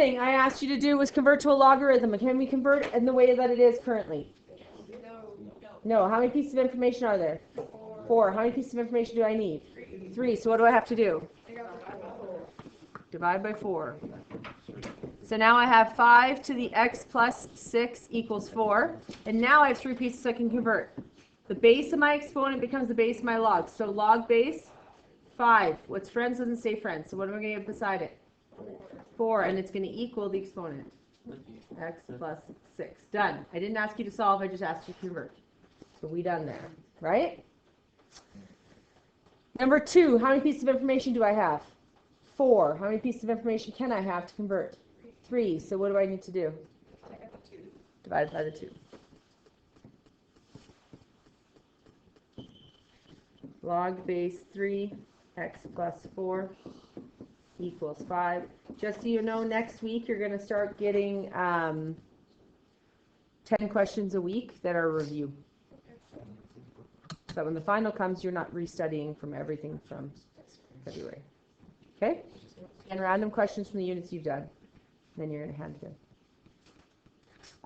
thing I asked you to do was convert to a logarithm. Can we convert in the way that it is currently? No. How many pieces of information are there? 4. How many pieces of information do I need? 3. So what do I have to do? Divide by 4. So now I have 5 to the x plus 6 equals 4. And now I have 3 pieces I can convert. The base of my exponent becomes the base of my log. So log base 5. What's friends doesn't say friends. So what am I going to get beside it? 4. And it's going to equal the exponent. X plus 6. Done. I didn't ask you to solve. I just asked you to convert. So we done there. Right? Number 2. How many pieces of information do I have? 4. How many pieces of information can I have to convert? 3. So what do I need to do? Divided by the 2. Log base 3, x plus 4 equals 5. Just so you know, next week you're going to start getting 10 questions a week that are review. So when the final comes, you're not restudying from everything from February. Okay? And random questions from the units you've done. Then you're going to hand it in.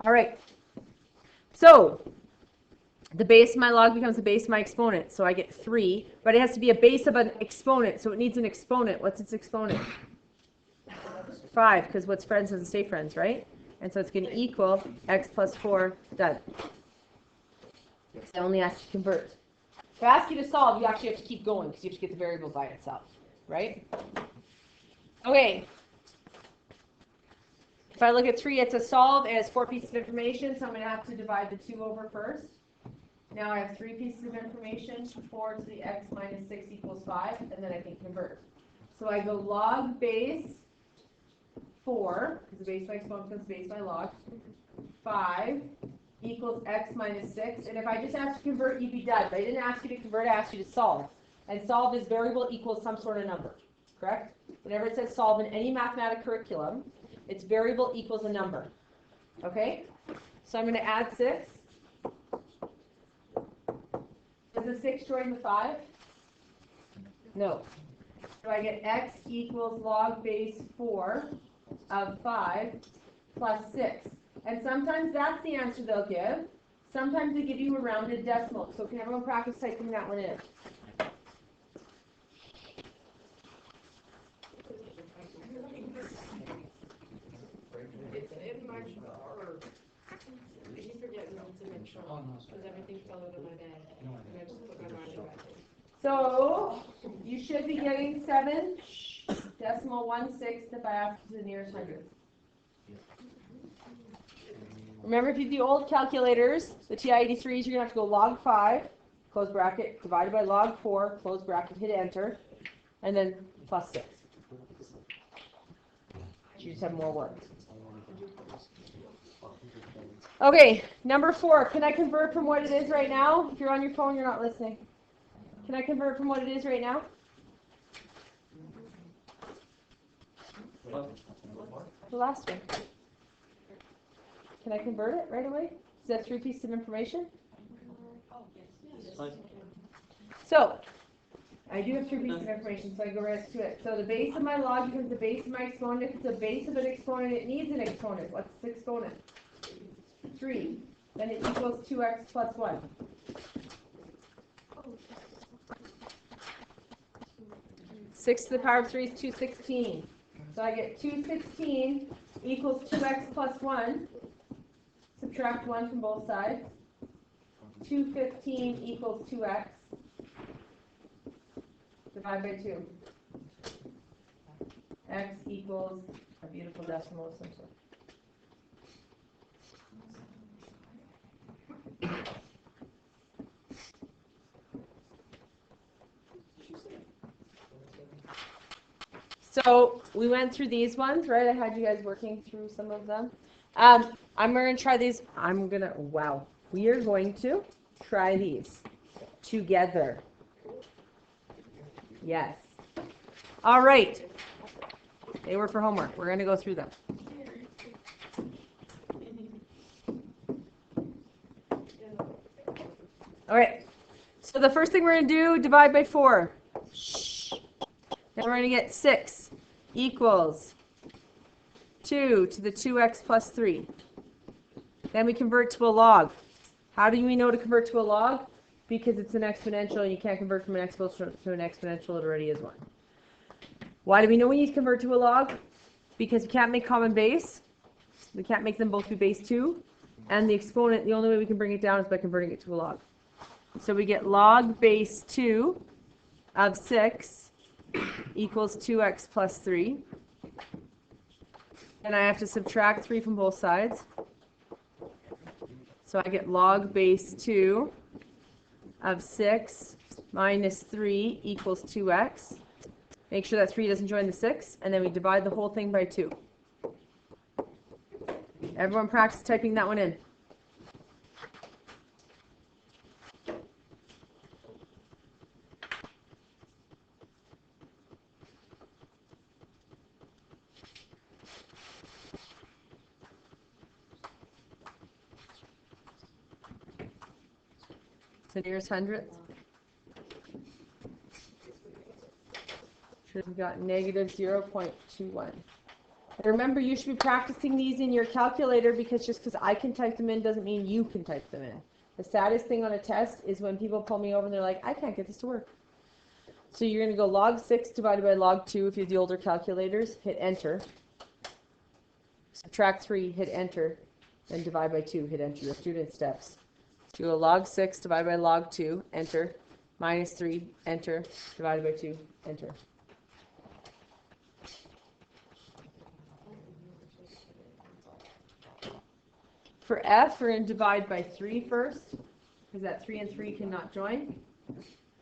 All right. So the base of my log becomes the base of my exponent. So I get 3, but it has to be a base of an exponent. So it needs an exponent. What's its exponent? 5, because what's friends doesn't stay friends, right? And so it's going to equal x plus 4, done. I only ask you to convert. If I ask you to solve, you actually have to keep going because you have to get the variable by itself, right? Okay. If I look at 3, it's a solve. It has 4 pieces of information, so I'm going to have to divide the 2 over first. Now I have 3 pieces of information. 4 to the x minus 6 equals 5, and then I can convert. So I go log base 4, because the base of my exponent becomes base by log, 5 equals x minus 6. And if I just asked you to convert, you'd be done. But I didn't ask you to convert, I asked you to solve. And solve is variable equals some sort of number, correct? Whenever it says solve in any mathematical curriculum, it's variable equals a number. Okay? So I'm going to add 6. Does the 6 join the 5? No. So I get x equals log base 4 of 5 plus 6. And sometimes that's the answer they'll give. Sometimes they give you a rounded decimal. So can everyone practice typing that one in? So you should be getting 7.16 if I ask you to the nearest hundredth. Remember, if you do old calculators, the TI-83s, you're going to have to go log 5, close bracket, divided by log 4, close bracket, hit enter, and then plus 6. You just have more work. Okay, number 4. Can I convert from what it is right now? If you're on your phone, you're not listening. Can I convert from what it is right now? The last one. Can I convert it right away? Is that 3 pieces of information? So, I do have 3 pieces of information, so I go right to it. So the base of my log becomes the base of my exponent. If it's the base of an exponent, it needs an exponent. What's the exponent? 3. Then it equals 2x plus 1. Six to the power of 3 is 216. So I get 216 equals 2x plus 1. Subtract 1 from both sides. 215 equals 2x. Divide by 2. X equals a beautiful decimal of some sort. So we went through these ones, right? I had you guys working through some of them. I'm going to try these. We are going to try these together. Yes. All right. They were for homework. We're going to go through them. All right. So the first thing we're going to do, divide by 4. Then we're going to get 6 equals 2 to the 2x plus 3. Then we convert to a log. How do we know to convert to a log? Because it's an exponential, and you can't convert from an exponential to an exponential. It already is 1. Why do we know we need to convert to a log? Because we can't make common base. We can't make them both be base 2. And the exponent, the only way we can bring it down is by converting it to a log. So we get log base 2 of 6 equals 2x plus 3. And I have to subtract 3 from both sides. So I get log base 2 of 6 minus 3 equals 2x. Make sure that 3 doesn't join the 6, and then we divide the whole thing by 2. Everyone practice typing that one in. The nearest hundredths. Should have got negative 0.21. And remember, you should be practicing these in your calculator, because just because I can type them in doesn't mean you can type them in. The saddest thing on a test is when people pull me over and they're like, I can't get this to work. So you're going to go log 6 divided by log 2 if you have the older calculators, hit enter. Subtract 3, hit enter. Then divide by 2, hit enter. Your student steps. So you go log 6 divided by log 2, enter. Minus 3, enter. Divided by 2, enter. For f, we're going to divide by 3 first, because that 3 and 3 cannot join.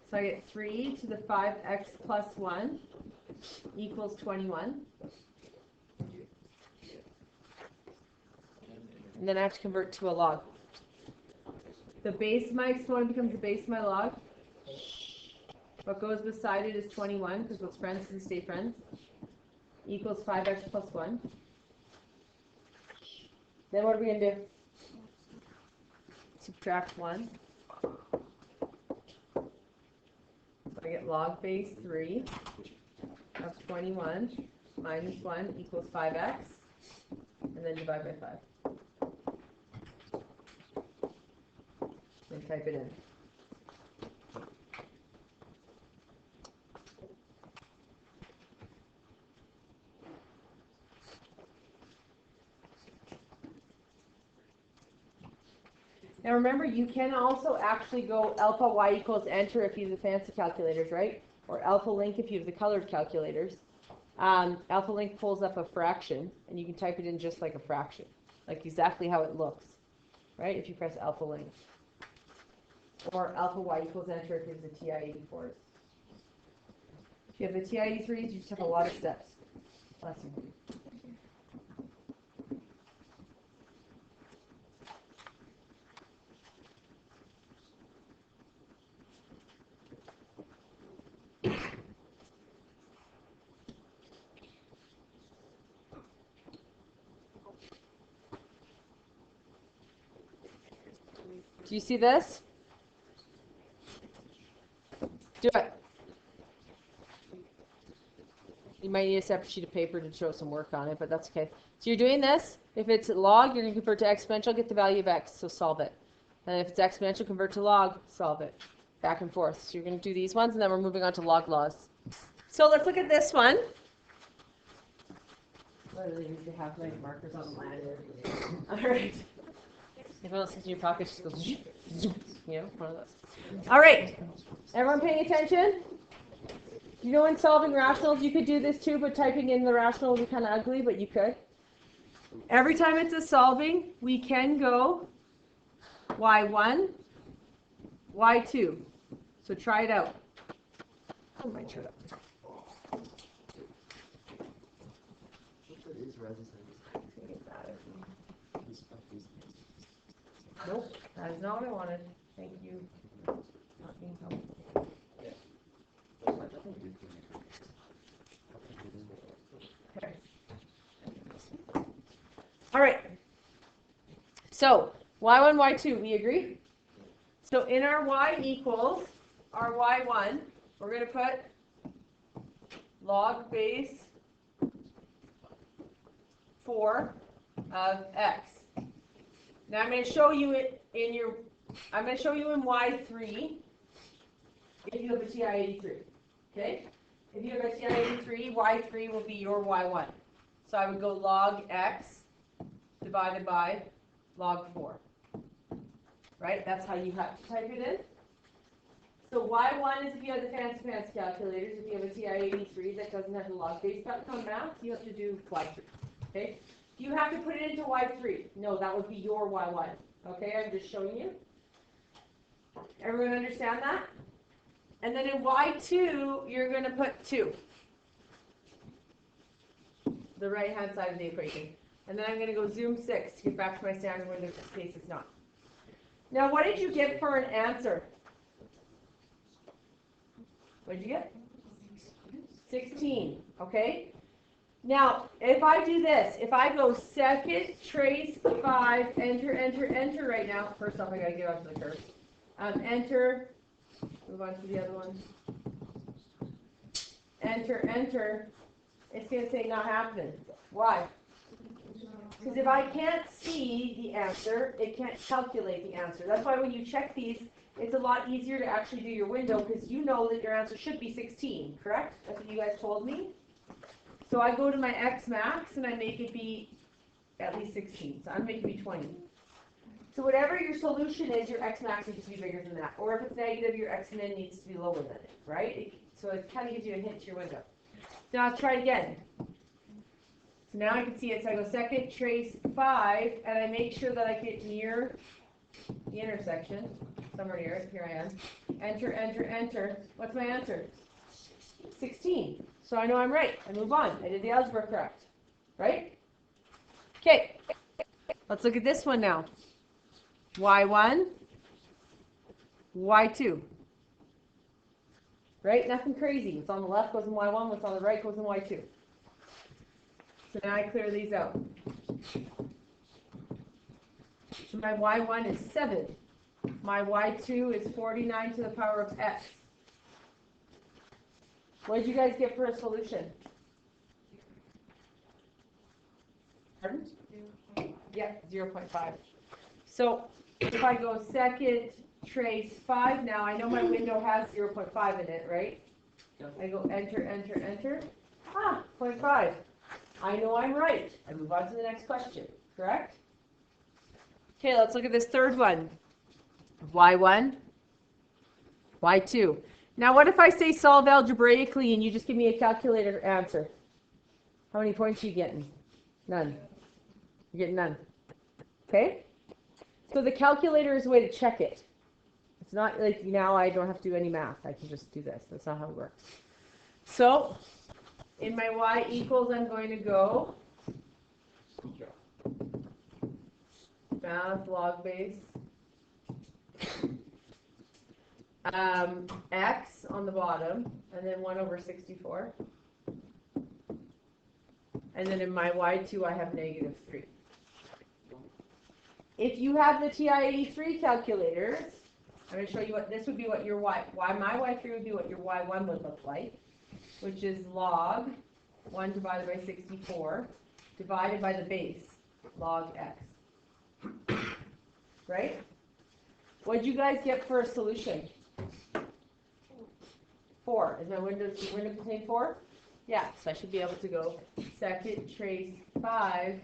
So I get 3 to the 5x plus 1 equals 21. And then I have to convert to a log. The base of my exponent becomes the base of my log. What goes beside it is 21, because what's friends is stay friends, equals 5x plus 1. Then what are we going to do? Subtract 1. So I get log base 3 of 21 minus 1 equals 5x, and then divide by 5. And type it in. Now remember, you can also actually go alpha y equals enter if you have the fancy calculators, right? Or alpha link if you have the colored calculators. Alpha link pulls up a fraction, and you can type it in just like a fraction, like exactly how it looks, right? If you press alpha link. Or alpha y equals enter if you have the TI-84s. If you have the TI-83s, you just have a lot of steps. Bless you. Do you see this? Do it. You might need a separate sheet of paper to show some work on it, but that's okay. So you're doing this. If it's log, you're going to convert to exponential, get the value of x, so solve it. And if it's exponential, convert to log, solve it. Back and forth. So you're going to do these ones, and then we're moving on to log laws. So let's look at this one. Literally need to have like markers on the ladder. All right. If it else is in your pocket, just goes, you know, one of those. All right. Everyone paying attention? You know, in solving rationals, you could do this too, but typing in the rational would be kind of ugly, but you could. Every time it's a solving, we can go y1, y2. So try it out. Oh, my turn up. Nope, that is not what I wanted. Thank you. Not being helpful. Okay. All right. So y1, y2, we agree? So in our y equals our y1, we're going to put log base 4 of x. Now I'm going to show you it in your, I'm going to show you in y3 if you have a TI-83, okay? If you have a TI-83, y3 will be your y1. So I would go log x divided by log 4, right? That's how you have to type it in. So y1 is if you have the fancy calculators. If you have a TI-83 that doesn't have the log-based button on math, you have to do y3, okay? Do you have to put it into y3? No, that would be your y1, okay? I'm just showing you. Everyone understand that? And then in y2, you're going to put 2. The right-hand side of the equation. And then I'm going to go zoom 6 to get back to my standard window in case it's not. Now, what did you get for an answer? What did you get? 16, okay? Now, if I do this, if I go second, trace, 5, enter, enter, enter right now. First off, I got to get onto the curve. Enter, move on to the other one. Enter, enter. It's going to say not happening. Why? Because if I can't see the answer, it can't calculate the answer. That's why when you check these, it's a lot easier to actually do your window because you know that your answer should be 16, correct? That's what you guys told me. So I go to my x max and I make it be at least 16. So I'm making it be 20. So whatever your solution is, your x max needs to be bigger than that. Or if it's negative, your x min needs to be lower than it, right? So it kind of gives you a hint to your window. Now I'll try it again. So now I can see it. So I go second, trace 5, and I make sure that I get near the intersection. Somewhere near it. Here I am. Enter, enter, enter. What's my answer? 16. So I know I'm right. I move on. I did the algebra correct. Right? Okay. Let's look at this one now. Y1, Y2. Right? Nothing crazy. What's on the left goes in Y1. What's on the right goes in Y2. So now I clear these out. So my Y1 is 7. My Y2 is 49 to the power of x. What did you guys get for a solution? Pardon? Yeah, 0.5. So if I go second, trace 5 now, I know my window has 0.5 in it, right? I go enter, enter, enter. 0.5. I know I'm right. I move on to the next question, correct? Okay, let's look at this third one. Y1, Y2. Now what if I say solve algebraically and you just give me a calculator answer? How many points are you getting? None. You're getting none. Okay? So the calculator is a way to check it. It's not like now I don't have to do any math. I can just do this. That's not how it works. So in my y equals, I'm going to go math log base x on the bottom, and then 1 over 64. And then in my y2, I have -3. If you have the TI-83 calculators, I'm going to show you what this would be. What your my y3 would be what your y1 would look like, which is log 1 divided by 64 divided by the base, log x. Right? What did you guys get for a solution? 4. Is my window contain 4? Yeah, so I should be able to go second, trace 5,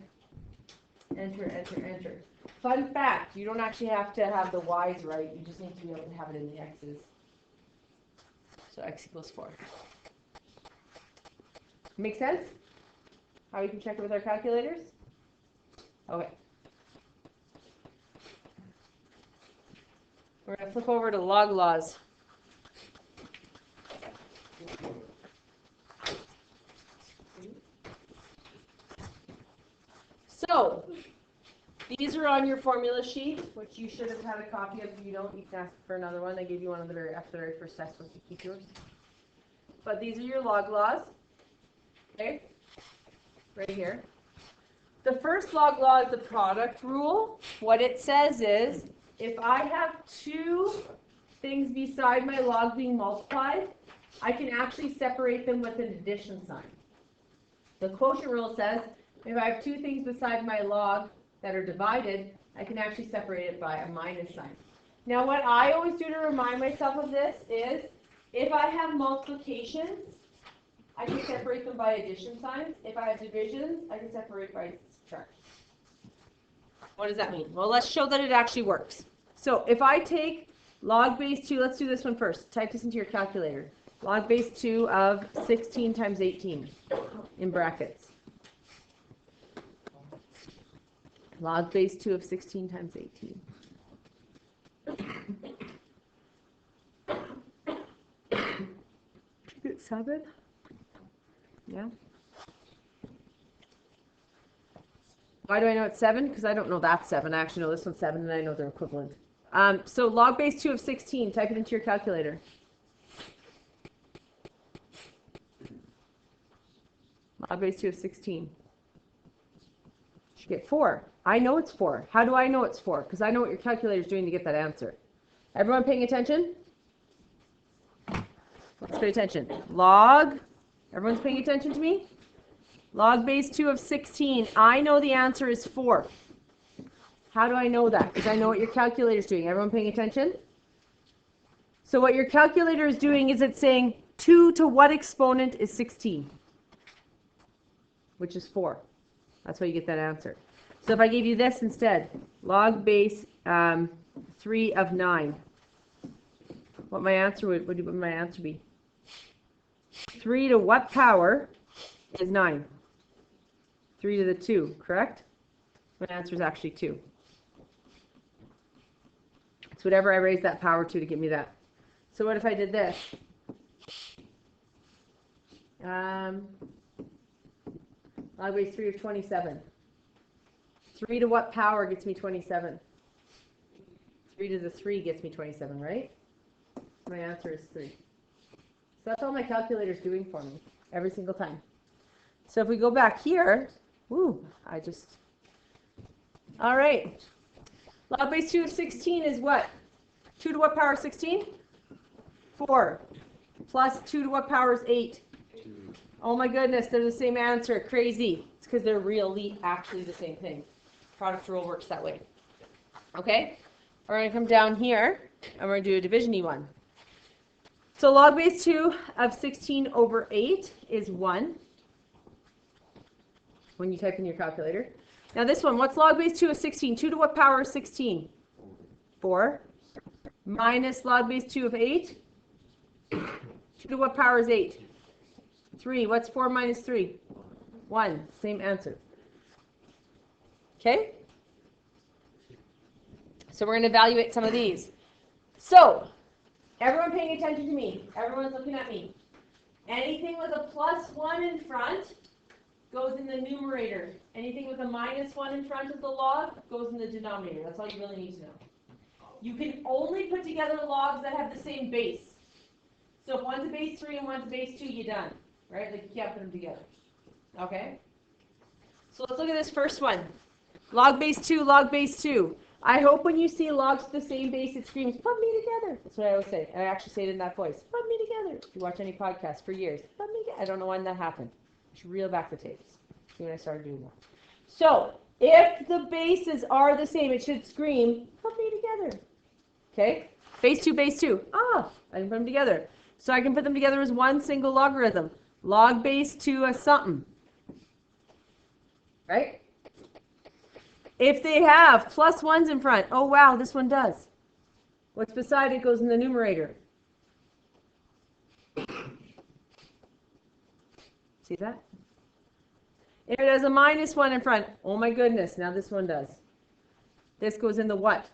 enter, enter, enter. Fun fact, you don't actually have to have the y's right, you just need to be able to have it in the x's. So x equals 4. Make sense? How we can check it with our calculators? Okay. We're going to flip over to log laws. So, these are on your formula sheet, which you should have had a copy of. If you don't, you can ask for another one. They gave you one on the after the very first test once you keep yours. But these are your log laws. Okay? Right here. The first log law is the product rule. What it says is, if I have 2 things beside my log being multiplied, I can actually separate them with an addition sign. The quotient rule says, If I have two things beside my log that are divided, I can actually separate it by a minus sign. Now what I always do to remind myself of this is, if I have multiplications, I can separate them by addition signs. If I have divisions, I can separate by subtraction. What does that mean? Well, let's show that it actually works. So if I take log base 2, let's do this one first. Type this into your calculator. Log base 2 of 16 times 18 in brackets. Log base 2 of 16 times 18. Get 7? Yeah. Why do I know it's 7? Because I don't know that's 7. I actually know this one's 7, and I know they're equivalent. So log base 2 of 16, type it into your calculator. Log base 2 of 16. You get 4. I know it's 4. How do I know it's 4? Because I know what your calculator is doing to get that answer. Everyone paying attention? Let's pay attention. Log, everyone's paying attention to me? Log base 2 of 16. I know the answer is 4. How do I know that? Because I know what your calculator is doing. Everyone paying attention? So what your calculator is doing is it's saying 2 to what exponent is 16? Which is 4. That's why you get that answer. So if I gave you this instead, log base 3 of 9, what my answer would my answer be? 3 to what power is 9? 3 to the 2, correct? My answer is actually 2. It's whatever I raise that power to get me that. So what if I did this? Log base 3 of 27. 3 to what power gets me 27? 3 to the 3 gets me 27, right? My answer is 3. So that's all my calculator is doing for me every single time. So if we go back here, all right. Log base 2 of 16 is what? 2 to what power is 16? 4. Plus 2 to what power is 8? 2. Oh my goodness, they're the same answer. Crazy. It's because they're really actually the same thing. Product rule works that way. Okay? We're going to come down here, and we're going to do a division-y one. So log base 2 of 16 over 8 is 1. When you type in your calculator. Now this one, what's log base 2 of 16? 2 to what power is 16? 4. Minus log base 2 of 8? 2 to what power is 8? 3. What's 4 minus 3? 1. Same answer. Okay? So we're going to evaluate some of these. So, everyone paying attention to me. Everyone's looking at me. Anything with a plus 1 in front goes in the numerator. Anything with a minus 1 in front of the log goes in the denominator. That's all you really need to know. You can only put together logs that have the same base. So if one's a base 3 and one's a base 2, you're done. Right? Like you can't put them together. Okay? So let's look at this first one. Log base 2, log base 2. I hope when you see logs with the same base, it screams, put me together. That's what I always say. And I actually say it in that voice. Put me together. If you watch any podcast for years, put me together. I don't know when that happened. I should reel back the tapes. See when I started doing that. So, if the bases are the same, it should scream, put me together. Okay? Base 2, base 2. Ah, I can put them together. So I can put them together as one single logarithm. Log base 2 of something. Right? If they have plus 1s in front, oh wow, this one does. What's beside it goes in the numerator. See that? If it has a minus 1 in front, oh my goodness, now this one does. This goes in the what?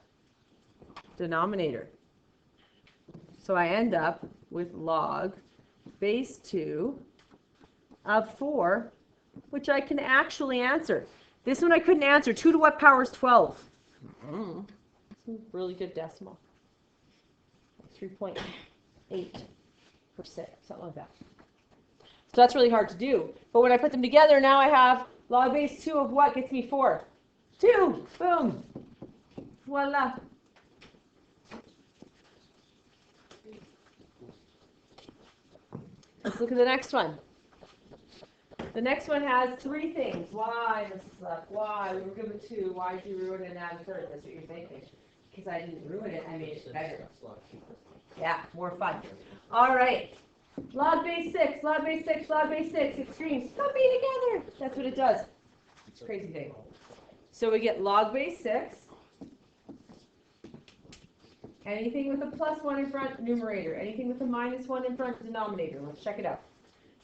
Denominator. So I end up with log base 2 of 4, which I can actually answer. This one I couldn't answer. 2 to what power is 12? Really good decimal. 3.8%, something like that. So that's really hard to do. But when I put them together, now I have log base 2 of what gets me 4? 2. Boom. Voila. Let's look at the next one. The next one has three things. Why, Mrs. Lepp? Why? We were good with 2. Why did you ruin it and add a third? That's what you're thinking. Because I didn't ruin it, I made it better. Yeah, more fun. All right. Log base 6, log base 6, log base 6. It screams, put me together. That's what it does. It's a crazy thing. So we get log base 6. Anything with a plus 1 in front, numerator. Anything with a minus 1 in front, denominator. Let's check it out.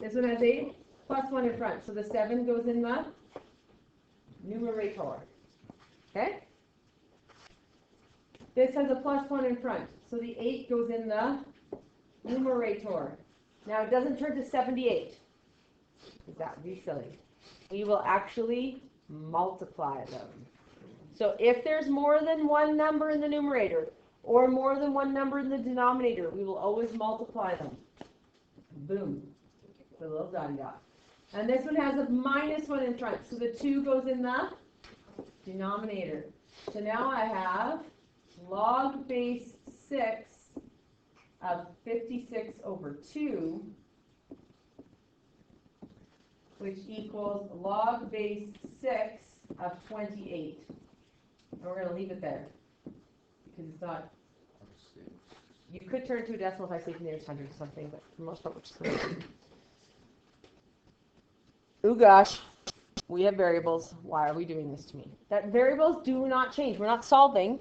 This one has 8 plus 1 in front. So the 7 goes in the numerator. Okay? This has a plus 1 in front. So the 8 goes in the numerator. Now it doesn't turn to 78. Because that would be silly. We will actually multiply them. So if there's more than one number in the numerator, or more than one number in the denominator, we will always multiply them. Boom. The little dotty dot. And this one has a minus 1 in front, so the 2 goes in the denominator. So now I have log base 6 of 56 over 2, which equals log base 6 of 28. And we're going to leave it there. Because it's not, you could turn it to a decimal if I say the nearest hundred or something, but for the most part, we're just going to. Oh gosh, we have variables. Why are we doing this to me? That variables do not change. We're not solving.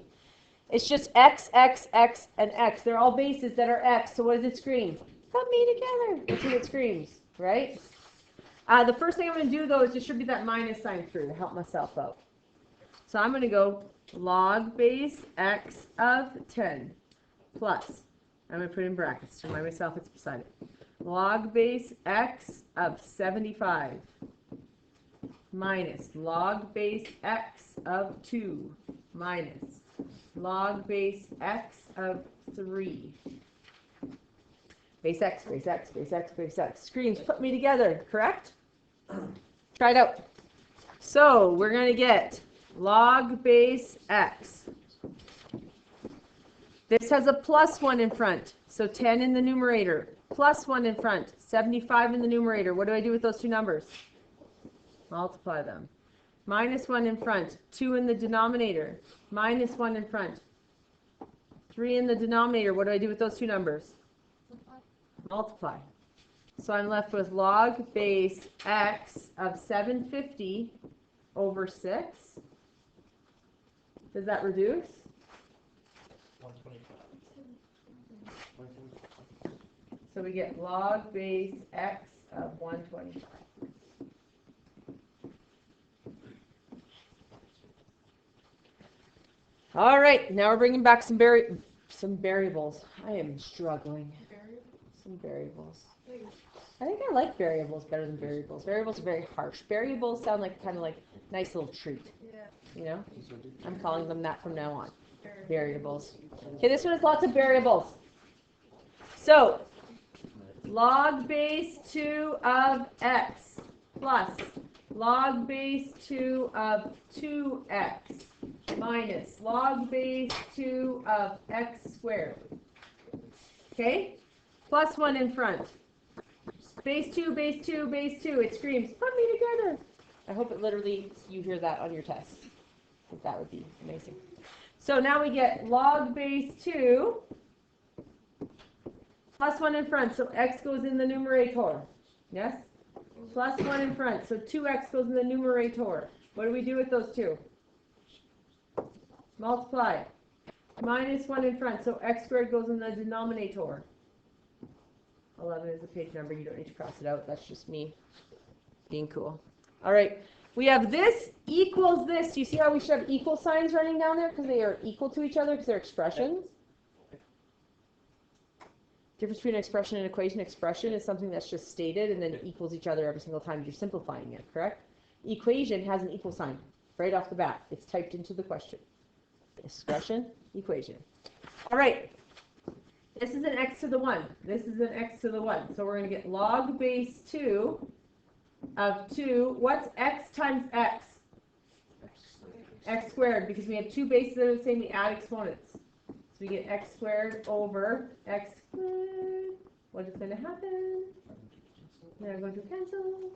It's just x, x, x, and x. They're all bases that are x. So what does it scream? Put me together. That's what it screams, right? The first thing I'm going to do, though, is distribute that minus sign through to help myself out. So I'm going to go log base x of 10 plus, I'm going to put in brackets to remind myself it's beside it, log base x of 75 minus log base x of 2 minus log base x of 3. Base x, base x, base x, base x. Screams, put me together, correct? Try it out. So we're going to get log base x. This has a plus 1 in front, so 10 in the numerator, plus 1 in front, 75 in the numerator. What do I do with those two numbers? Multiply them. Minus 1 in front, 2 in the denominator, minus 1 in front, 3 in the denominator. What do I do with those two numbers? Multiply. So I'm left with log base x of 750 over 6. Does that reduce? 125. So we get log base x of 125. All right, now we're bringing back some variables. I am struggling. Some variables. I think I like variables better than variables. Variables are very harsh. Variables sound like kind of like nice little treat. You know? I'm calling them that from now on. Variables. Okay, this one has lots of variables. So, log base 2 of x plus log base 2 of 2x minus log base 2 of x squared. Okay? Plus 1 in front. Base 2, base 2, base 2. It screams, put me together. I hope it literally, you hear that on your test. That would be amazing. So now we get log base 2 plus 1 in front. So x goes in the numerator. Yes? Plus 1 in front. So 2x goes in the numerator. What do we do with those two? Multiply. Minus 1 in front. So x squared goes in the denominator. 11 is the page number. You don't need to cross it out. That's just me being cool. All right. We have this equals this. Do you see how we should have equal signs running down there? Because they are equal to each other because they're expressions. Difference between an expression and equation. Expression is something that's just stated and then it equals each other every single time you're simplifying it, correct? Equation has an equal sign right off the bat. It's typed into the question. Expression, equation. All right. This is an x to the 1. This is an x to the 1. So we're going to get log base 2 of 2. What's x times x? X squared, because we have two bases that are the same, we add exponents. So we get x squared over x squared. What is going to happen? They're going to cancel.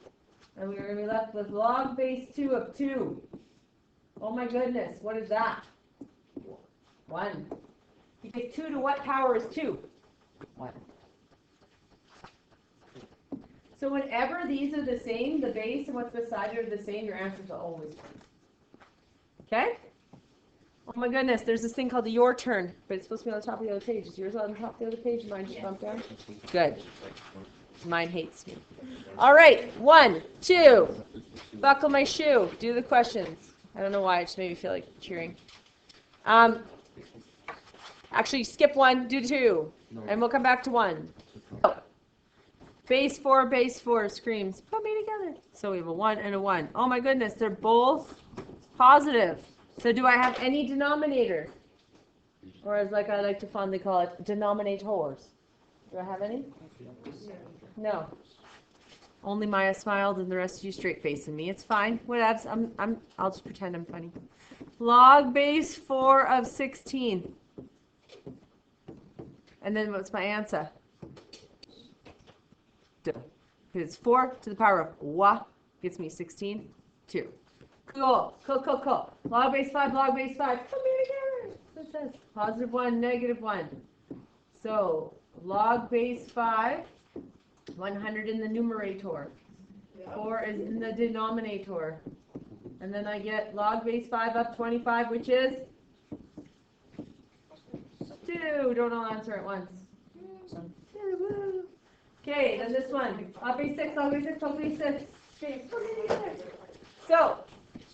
And we're going to be left with log base 2 of 2. Oh my goodness, what is that? 1. Because 2 to what power is 2? 1. So whenever these are the same, the base and what's beside it are the same, your answers are always 1. Okay? Oh my goodness, there's this thing called the your turn, but it's supposed to be on the top of the other page. Is yours on the top of the other page? Mine just bumped down? Good. Mine hates me. All right, 1, 2. Buckle my shoe. Do the questions. I don't know why, it just made me feel like cheering. Actually, skip 1, do 2, and we'll come back to 1. Oh. Base 4 screams, put me together. So we have a 1 and a 1. Oh my goodness, they're both positive. So do I have any denominator? Or as like I like to fondly call it, denominators. Do I have any? No. Only Maya smiled and the rest of you straight facing me. It's fine. Whatevs. I'll just pretend I'm funny. Log base 4 of 16. And then what's my answer? It's 4 to the power of what gets me 16, 2. Cool. Log base 5, put me together. What it says? Positive 1, negative 1. So log base 5, 100 in the numerator. 4 is in the denominator. And then I get log base 5 of 25, which is 2. Don't all answer at once. Okay, then this one. Log base 6, log base 6, log base 6. Okay, put me together. So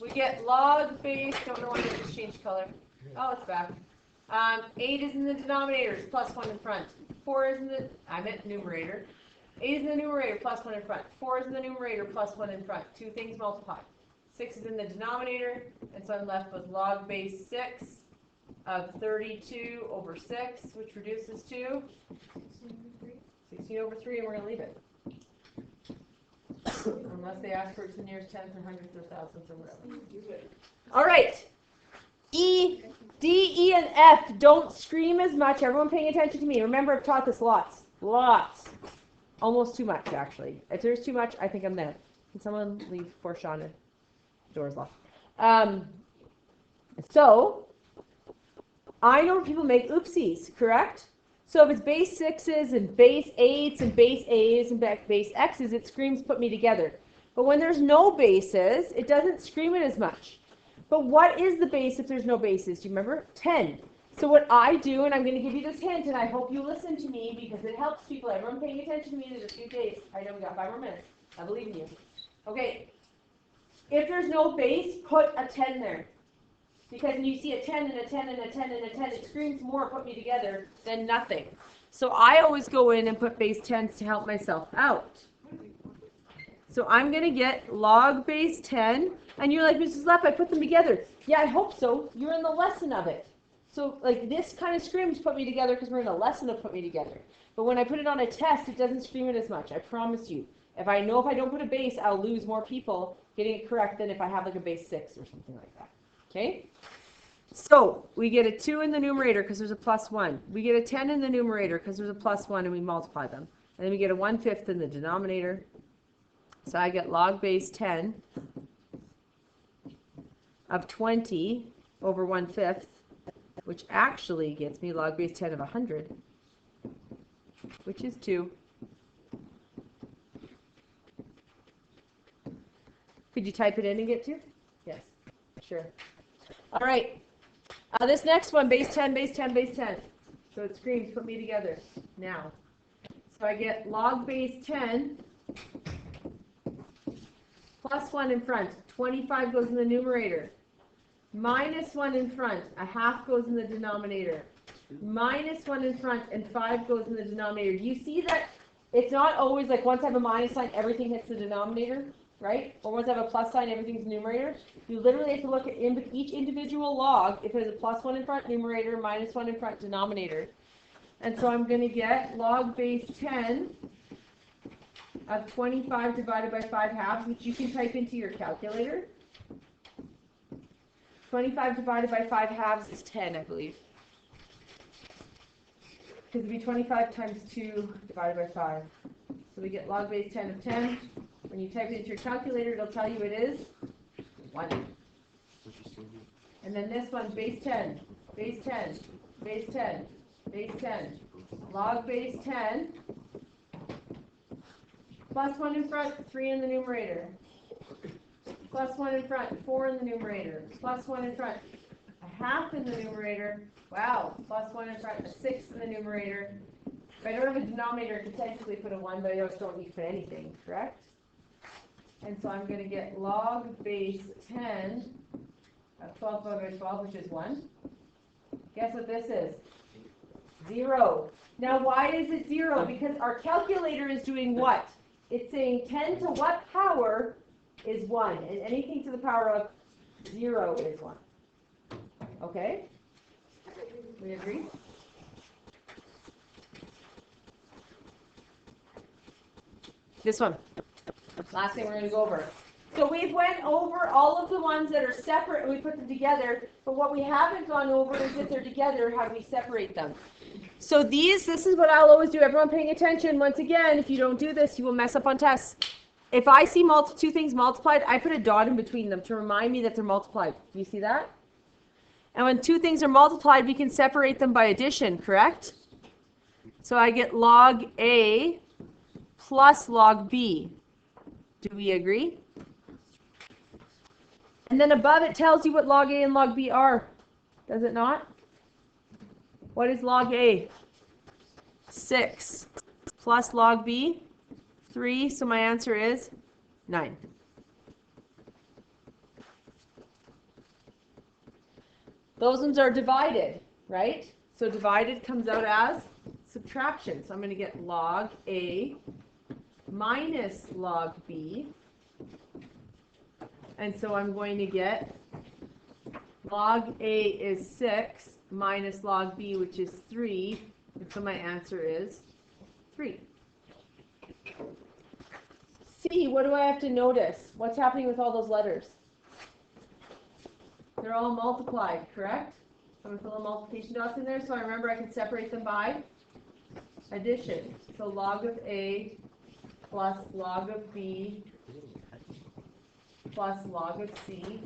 we get log base, don't know why it just changed color. Oh, it's back. 8 is in the denominator, it's plus 1 in front. 4 is in the, I meant numerator. 8 is in the numerator, plus 1 in front. 4 is in the numerator, plus 1 in front. 2 things multiplied. 6 is in the denominator, and so I'm left with log base 6 of 32 over 6, which reduces to 16 over 3, and we're going to leave it. Unless they ask for its nearest tenth or hundredth or thousandth or whatever. All right. E, D, E, and F don't scream as much. Everyone paying attention to me. Remember, I've taught this lots. Almost too much, actually. If there's too much, I think I'm there. Can someone leave for Shauna? Door's locked. So, I know people make oopsies, correct? So if it's base 6s and base 8s and base A's and base X's, it screams put me together. But when there's no bases, it doesn't scream it as much. But what is the base if there's no bases? Do you remember? 10. So what I do, and I'm going to give you this hint, and I hope you listen to me because it helps people. Everyone paying attention to me. There's a few days. I know we got 5 more minutes. I believe in you. Okay. If there's no base, put a 10 there. Because when you see a 10 and a 10 and a 10 and a 10, it screams more put me together than nothing. So I always go in and put base 10s to help myself out. So I'm going to get log base 10. And you're like, Mrs. Lepp, I put them together. Yeah, I hope so. You're in the lesson of it. So like this kind of screams put me together because we're in a lesson of put me together. But when I put it on a test, it doesn't scream it as much. I promise you. If I know if I don't put a base, I'll lose more people getting it correct than if I have like a base 6 or something like that. Okay? So we get a 2 in the numerator because there's a plus 1. We get a 10 in the numerator because there's a plus 1 and we multiply them. And then we get a 1/5 in the denominator. So I get log base 10 of 20 over 1/5, which actually gets me log base 10 of 100, which is 2. Could you type it in and get 2? Yes, sure. All right. This next one, base 10, base 10, base 10. So it screams, put me together now. So I get log base 10 plus 1 in front. 25 goes in the numerator. Minus 1 in front. A half goes in the denominator. Minus 1 in front and 5 goes in the denominator. Do you see that it's not always like once I have a minus sign, everything hits the denominator? Right? Or once I have a plus sign, everything's numerator. You literally have to look at each individual log. If there's a plus 1 in front, numerator, minus 1 in front, denominator. And so I'm going to get log base 10 of 25 divided by 5 halves, which you can type into your calculator. 25 divided by 5 halves is 10, I believe. Because it would be 25 times 2 divided by 5. So we get log base 10 of 10. When you type it into your calculator, it'll tell you it is 1. And then this one, base 10, base 10, base 10, base 10, log base 10, plus 1 in front, 3 in the numerator, plus 1 in front, 4 in the numerator, plus 1 in front, a half in the numerator, wow, plus 1 in front, a 6 in the numerator. If I don't have a denominator, I could technically put a 1, but I just don't need to put anything, correct? And so I'm going to get log base 10 of 12 divided by 12, which is 1. Guess what this is? 0. Now, why is it 0? Because our calculator is doing what? It's saying 10 to what power is 1? And anything to the power of 0 is 1. Okay? We agree? This one. Last thing we're going to go over. So we've went over all of the ones that are separate and we put them together, but what we haven't gone over is if they're together, how do we separate them? So this is what I'll always do. Everyone paying attention. Once again, if you don't do this, you will mess up on tests. If I see two things multiplied, I put a dot in between them to remind me that they're multiplied. Do you see that? And when two things are multiplied, we can separate them by addition, correct? So I get log A plus log B. Do we agree? And then above it tells you what log A and log B are. Does it not? What is log A? 6 plus log B, 3. So my answer is 9. Those ones are divided, right? So divided comes out as subtraction. So I'm going to get log A minus log B. And so I'm going to get log A is 6 minus log B, which is 3. And so my answer is 3. C, what do I have to notice? What's happening with all those letters? They're all multiplied, correct? I'm going to put little multiplication dots in there so I remember I can separate them by addition. So log of A plus log of B plus log of C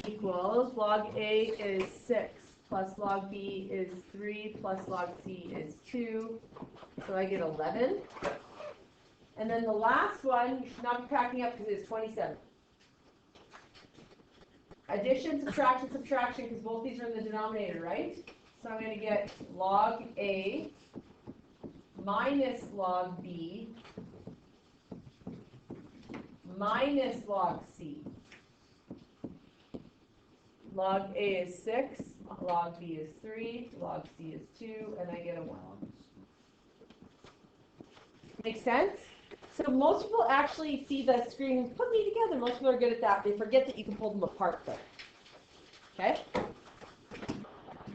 equals log A is 6 plus log B is 3 plus log C is 2. So I get 11. And then the last one, you should not be cracking up because it's 27. Addition, subtraction, subtraction, because both these are in the denominator, right? So I'm going to get log A minus log B minus log C. Log A is 6, log B is 3, log C is 2, and I get a 1. Make sense? So most people actually see the screen, put me together. Most people are good at that. They forget that you can pull them apart though. Okay?